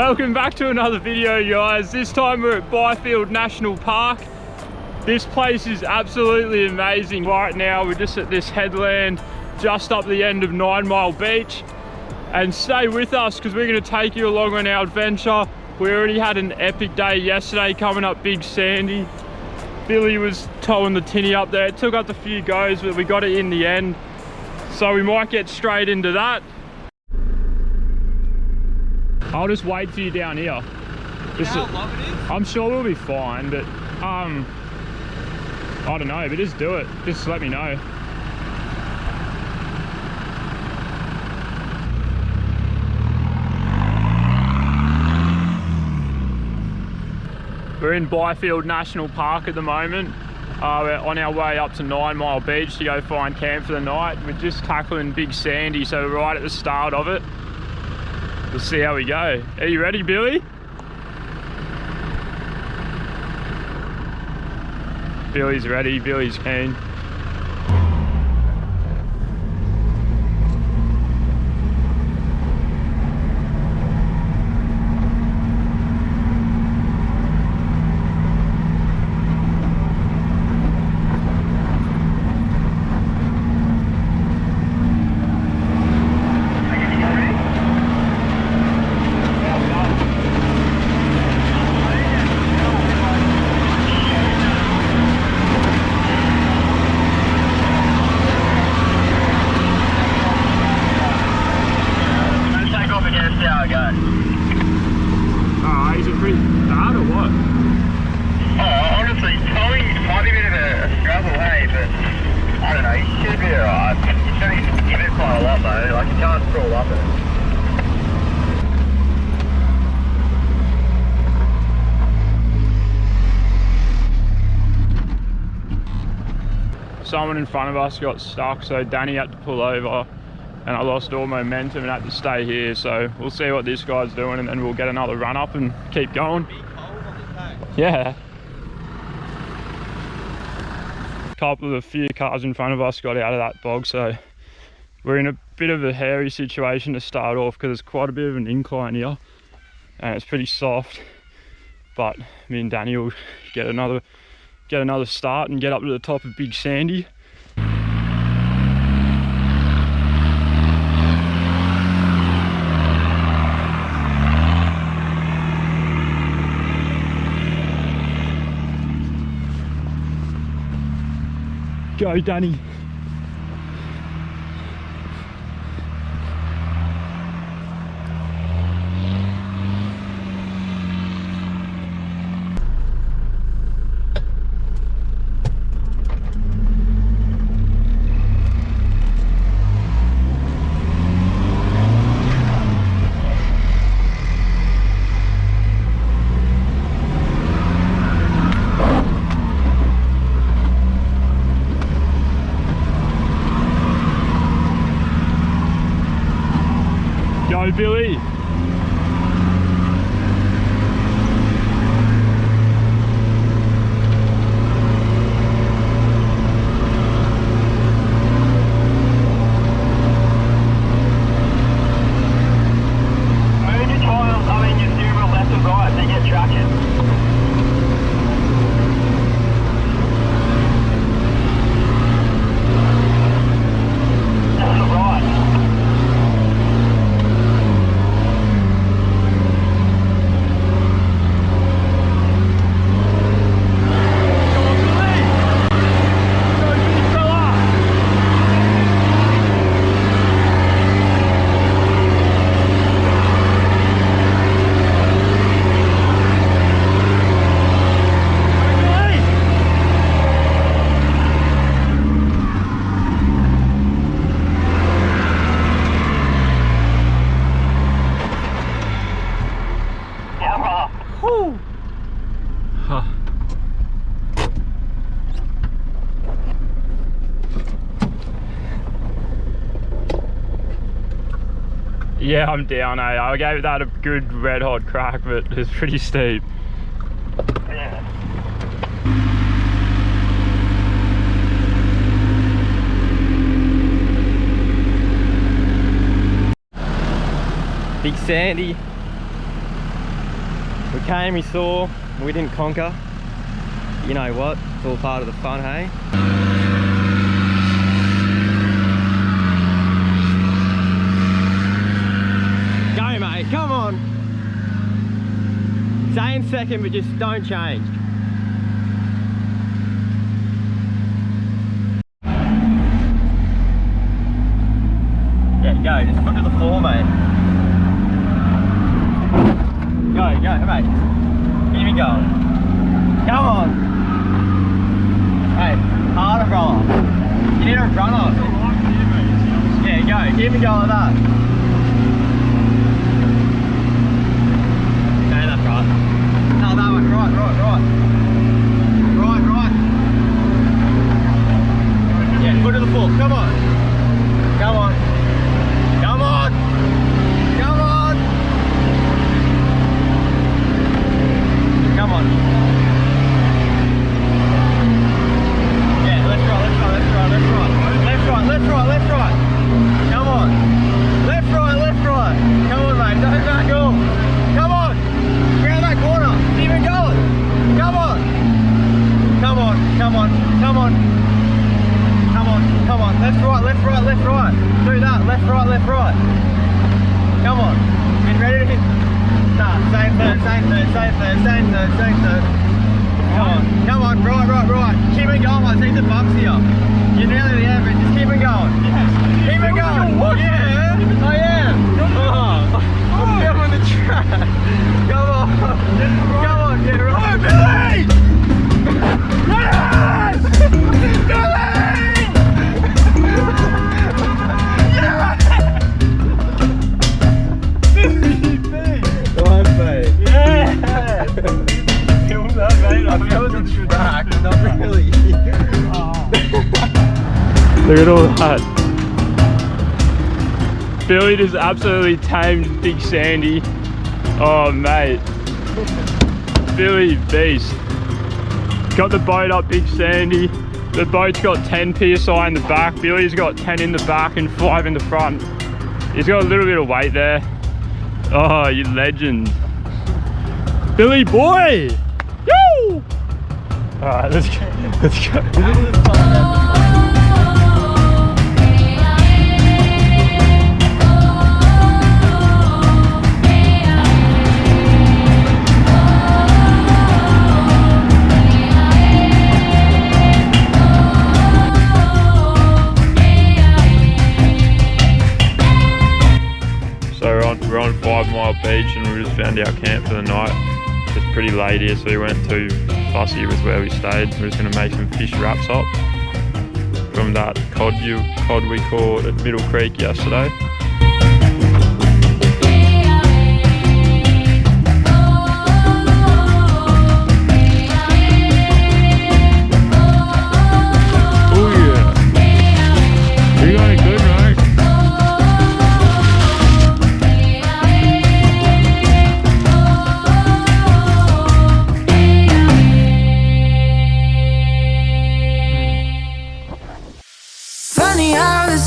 Welcome back to another video, guys. This time we're at BYFIELD National Park. This place is absolutely amazing. Right now we're just at this headland just up the end of 9 Mile Beach. And stay with us because we're going to take you along on our adventure. We already had an epic day yesterday coming up Big Sandy. Billy was towing the tinny up there. It took us a few goes, but we got it in the end. So we might get straight into that. I'll just wait for you down here. How long it is? I'm sure we'll be fine, but I don't know, but just do it. Just let me know. We're in BYFIELD National Park at the moment. We're on our way up to 9 Mile Beach to go find camp for the night. We're just tackling Big Sandy, so we're right at the start of it. We'll see how we go. Are you ready, Billy? Billy's ready, Billy's keen. Someone in front of us got stuck, so Danny had to pull over and I lost all momentum and had to stay here. So we'll see what this guy's doing and then we'll get another run up and keep going. Yeah. A few cars in front of us got out of that bog, so we're in a bit of a hairy situation to start off because there's quite a bit of an incline here and it's pretty soft, but me and Danny will get another start and get up to the top of Big Sandy. Go, Danny. Go, Billy. Yeah, I'm down, eh? I gave that a good red hot crack, but it's pretty steep. Yeah. Big Sandy. We came, we saw, we didn't conquer. You know what? It's all part of the fun, hey? Go, mate, come on! Stay in second, but just don't change. Yeah, go, just foot to the floor, mate. Go, mate. Keep it going. Come on. Hey, harder, brother. You need to run off. Yeah, go. Keep it going like that. Okay, that's right. No, that one. Right. Yeah, foot to the floor. Come on. Come on. Come on. Come on. Come on. Yeah, left, right. Come on. Left, right. Come on, mate. Don't back off. Come on. Round that corner. Keep it going. Come on. Left, right. Do that. Left, right. Come on. Get ready to hit. Nah, same third. Come on, right. Keep it going, I see the bumps here. You're nearly the average, just keep it going. Keep it going. Yeah, I am. I'm down on the track. Come on, get right. Oh, Billy! Yes! Billy! Look at all that. Billy just absolutely tamed Big Sandy. Oh mate. Billy beast. Got the boat up Big Sandy. The boat's got 10 PSI in the back. Billy's got 10 in the back and 5 in the front. He's got a little bit of weight there. Oh, you legend. Billy boy! Yo! Alright, let's go. We're on 5 Mile Beach and we just found our camp for the night. It's pretty late here, so we weren't too fussy with where we stayed. We're just going to make some fish wraps up from that cod we caught at Middle Creek yesterday. Oh yeah, you're going good, right?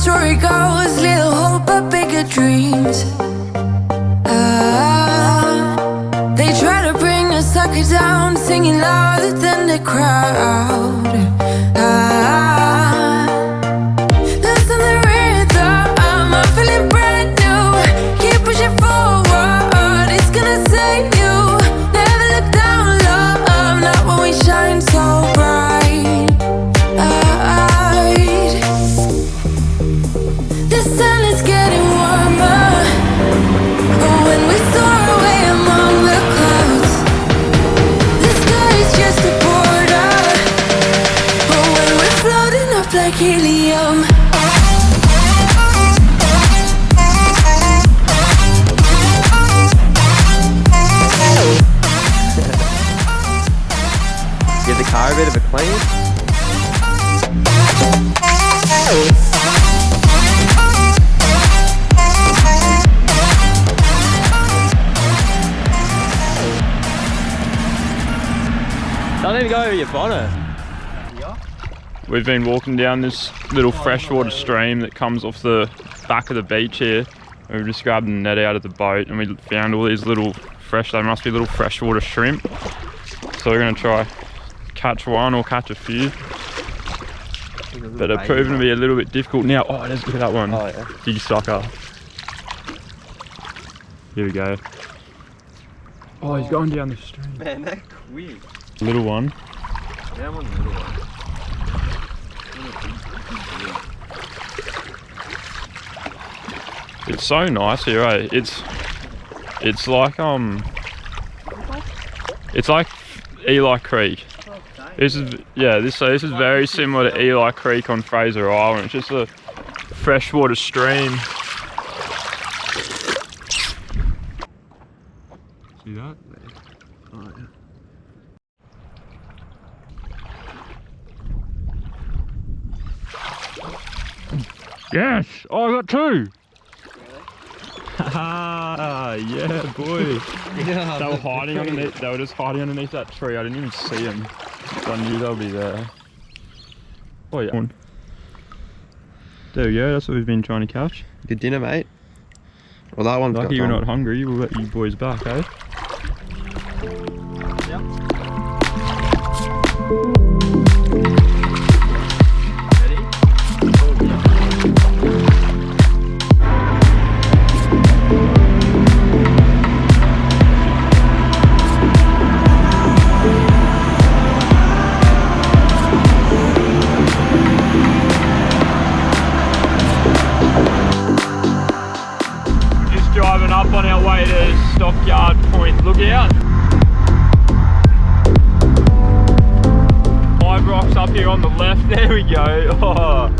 Story goes, little hope but bigger dreams. They try to bring a sucker down, singing louder than the crowd. Listen the rhythm, I'm feeling brand new. Keep pushing forward, it's gonna save you. Never look down, love, not when we shine so bright. The sun is getting warmer. Oh, when we soar away among the clouds, the sky is just a border. Oh, when we're floating up like helium. Give the car a bit of a clean. Don't even go over your bonnet. We've been walking down this little freshwater stream that comes off the back of the beach here. We've just grabbed the net out of the boat and we found all these little fresh. They must be little freshwater shrimp. So we're gonna try catch one or catch a few. But they're proving to be a little bit difficult now. Oh, let's look at that one. Oh yeah. Dji sucker. Here we go. Oh, he's going down the stream. Man, they're quick. Little one. Yeah, I'm on the little one. It's so nice here, eh? It's like it's like Eli Creek. This is this is very similar to Eli Creek on Fraser Island. It's just a freshwater stream. See that? Oh, yeah. Yes! Oh, I got two! Ah, yeah, boy. Yeah, They were hiding underneath. They were just hiding underneath that tree. I didn't even see them. So I knew they'll be there. Oh yeah. There we go. That's what we've been trying to catch. Good dinner, mate. Well, that one's Lucky got you're time. not hungry. We'll let you boys back, eh? Driving up on our way to Stockyard Point. Look out! Five rocks up here on the left. There we go. Oh.